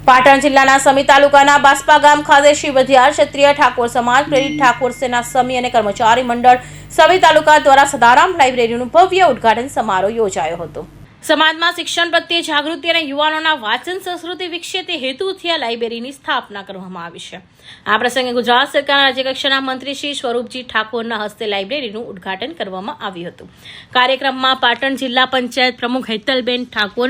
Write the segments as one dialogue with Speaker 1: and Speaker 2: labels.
Speaker 1: પાટણ જિલ્લાના સમી તાલુકાના બાસ્પા ગામ ખાતે શ્રી વધિયાર ક્ષત્રિય ઠાકોર સમાજ પ્રેરિત ઠાકોર સેના સમી અને કર્મચારી મંડળ સમી તાલુકા દ્વારા સદારામ લાઇબ્રેરીનું ભવ્ય ઉદ્ઘાટન સમારોહ યોજાયો હતો। સમાજમાં શિક્ષણ પ્રત્યે જાગૃતિ અને યુવાનોના વાંચન સંસ્કૃતિ વિકસે તે હેતુથી આ લાઇબ્રેરીની સ્થાપના કરવામાં આવી છે। આ પ્રસંગે ગુજરાત સરકારના રાજ્યકક્ષાના મંત્રી શ્રી સ્વરૂપજી ઠાકોરના હસ્તે લાઇબ્રેરીનું ઉદ્ઘાટન કરવામાં આવ્યું હતું। કાર્યક્રમમાં પાટણ જિલ્લા પંચાયત પ્રમુખ હેતલબેન ઠાકોર,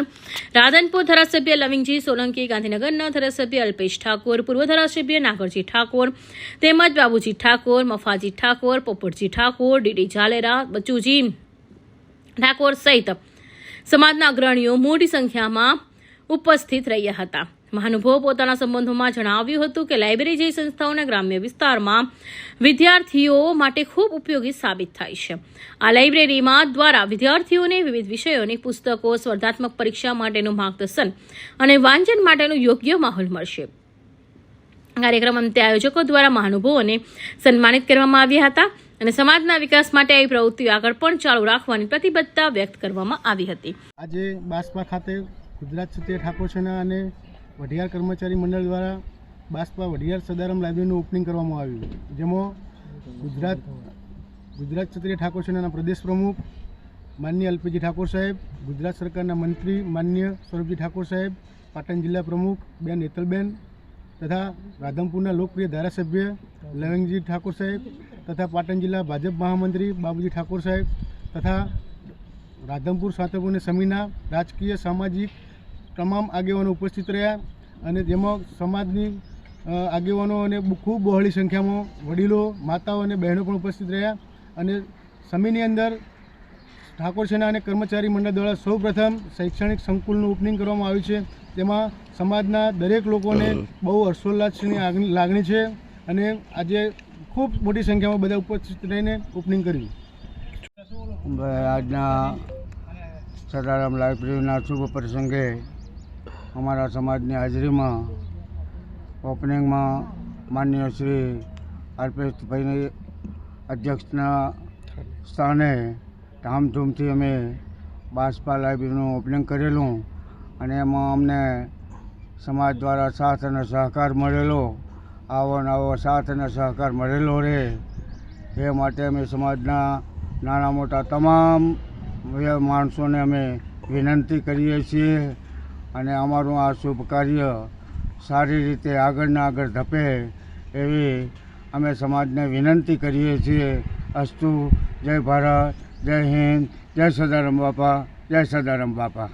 Speaker 1: રાધનપુર ધારાસભ્ય લવિંગજી સોલંકી, ગાંધીનગરના ધારાસભ્ય અલ્પેશ ઠાકોર, પૂર્વ ધારાસભ્ય નાગરજી ઠાકોર તેમજ બાબુજી ઠાકોર, મફાજી ઠાકોર, પોપટજી ઠાકોર, ડીડી ઝાલેરા, બચુજી ઠાકોર સહિત સમાજના અગ્રણીઓ મોટી સંખ્યામાં ઉપસ્થિત રહ્યા હતા। મહાનુભાવો પોતાના સંબંધોમાં જણાવ્યું હતું કે લાઇબ્રેરી જેવી સંસ્થાઓને ગ્રામ્ય વિસ્તારમાં વિદ્યાર્થીઓ માટે ખૂબ ઉપયોગી સાબિત થાય છે। આ લાઇબ્રેરીમાં દ્વારા વિદ્યાર્થીઓને વિવિધ વિષયોની પુસ્તકો, સ્પર્ધાત્મક પરીક્ષા માટેનું માર્ગદર્શન અને વાંચન માટેનું યોગ્ય માહોલ મળશે। કાર્યક્રમ અંતે આયોજકો દ્વારા મહાનુભાવોને સન્માનિત કરવામાં આવ્યા હતા અને સમાજના વિકાસ માટે આવી પ્રવૃત્તિઓ આગળ પણ ચાલુ રાખવાની પ્રતિબદ્ધતા વ્યક્ત કરવામાં આવી હતી।
Speaker 2: આજે બાસ્પા ખાતે ગુજરાત ક્ષત્રિય ઠાકોર સેના અને વઢિયાર કર્મચારી મંડળ દ્વારા બાસ્પા વઢિયાર સદારામ લાઇબ્રેરીનું ઓપનિંગ કરવામાં આવ્યું, જેમાં ગુજરાત ક્ષત્રિય ઠાકોર સેનાના પ્રદેશ પ્રમુખ માનનીય અલ્પેશજી ઠાકોર સાહેબ, ગુજરાત સરકારના મંત્રી માનનીય સ્વરૂપજી ઠાકોર સાહેબ, પાટણ જિલ્લા પ્રમુખ બેન હેતલબેન તથા રાધનપુરના લોકપ્રિય ધારાસભ્ય લવિંગજી ઠાકોર સાહેબ તથા પાટણ જિલ્લા ભાજપ મહામંત્રી બાબુજી ઠાકોર સાહેબ તથા રાધનપુર સાતપુર સમીના રાજકીય સામાજિક તમામ આગેવાનો ઉપસ્થિત રહ્યા અને જેમાં સમાજની આગેવાનો અને ખૂબ બહોળી સંખ્યામાં વડીલો, માતાઓ અને બહેનો પણ ઉપસ્થિત રહ્યા અને સમીની અંદર ઠાકોર સેના અને કર્મચારી મંડળ દ્વારા સૌપ્રથમ શૈક્ષણિક સંકુલનું ઓપનિંગ કરવામાં આવ્યું છે। તેમાં સમાજના દરેક લોકોને બહુ હર્ષોલ્લાસની લાગણી છે અને આજે ખૂબ મોટી સંખ્યામાં બધા ઉપસ્થિત રહીને ઓપનિંગ કર્યું।
Speaker 3: આજના સદારામ લાઇબ્રેરીના શુભ પ્રસંગે અમારા સમાજની હાજરીમાં ઓપનિંગમાં માનનીય શ્રી અલ્પેશભાઈની અધ્યક્ષના સ્થાને ધામધૂમથી અમે બાસ્પા લાઇબ્રેરીનું ઓપનિંગ કરેલું અને એમાં અમને સમાજ દ્વારા સાથ અને સહકાર મળેલો, આવો ને આવો સાથ અને સહકાર મળેલો રહે એ માટે અમે સમાજના નાના મોટા તમામ માણસોને અમે વિનંતી કરીએ છીએ અને અમારું આ શુભ કાર્ય સારી રીતે આગળને આગળ ધપે એવી અમે સમાજને વિનંતી કરીએ છીએ। અસ્તુ, જય ભારત, જય હિન્દ, જય સદારામ બાપા, જય સદારામ બાપા।